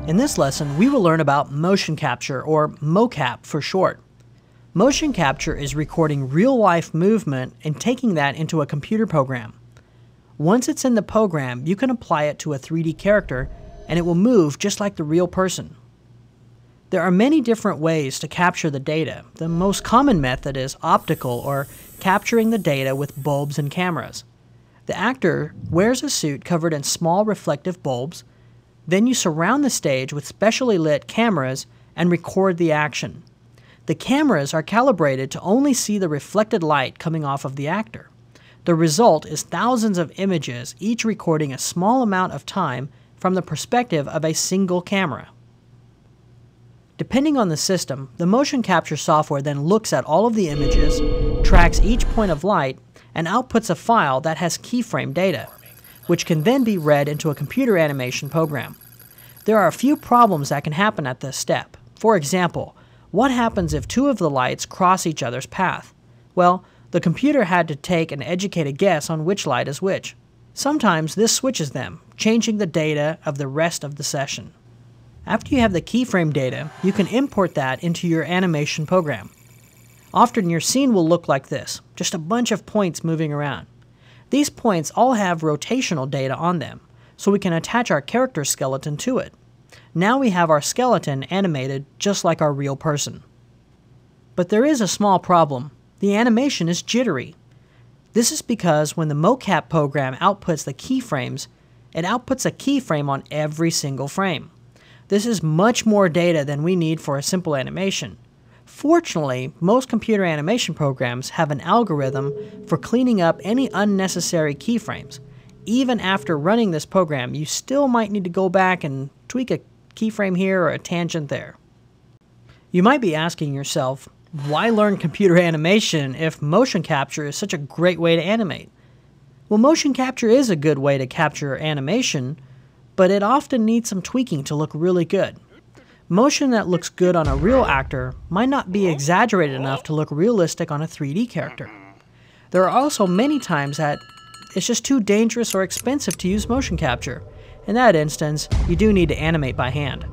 In this lesson, we will learn about motion capture, or mocap for short. Motion capture is recording real-life movement and taking that into a computer program. Once it's in the program, you can apply it to a 3D character and it will move just like the real person. There are many different ways to capture the data. The most common method is optical, or capturing the data with bulbs and cameras. The actor wears a suit covered in small reflective bulbs. Then you surround the stage with specially lit cameras and record the action. The cameras are calibrated to only see the reflected light coming off of the actor. The result is thousands of images, each recording a small amount of time from the perspective of a single camera. Depending on the system, the motion capture software then looks at all of the images, tracks each point of light, and outputs a file that has keyframe data, which can then be read into a computer animation program. There are a few problems that can happen at this step. For example, what happens if two of the lights cross each other's path? Well, the computer had to take an educated guess on which light is which. Sometimes this switches them, changing the data of the rest of the session. After you have the keyframe data, you can import that into your animation program. Often your scene will look like this, just a bunch of points moving around. These points all have rotational data on them, so we can attach our character skeleton to it. Now we have our skeleton animated just like our real person. But there is a small problem. The animation is jittery. This is because when the mocap program outputs the keyframes, it outputs a keyframe on every single frame. This is much more data than we need for a simple animation. Fortunately, most computer animation programs have an algorithm for cleaning up any unnecessary keyframes. Even after running this program, you still might need to go back and tweak a keyframe here or a tangent there. You might be asking yourself, why learn computer animation if motion capture is such a great way to animate? Well, motion capture is a good way to capture animation, but it often needs some tweaking to look really good. Motion that looks good on a real actor might not be exaggerated enough to look realistic on a 3D character. There are also many times that it's just too dangerous or expensive to use motion capture. In that instance, you do need to animate by hand.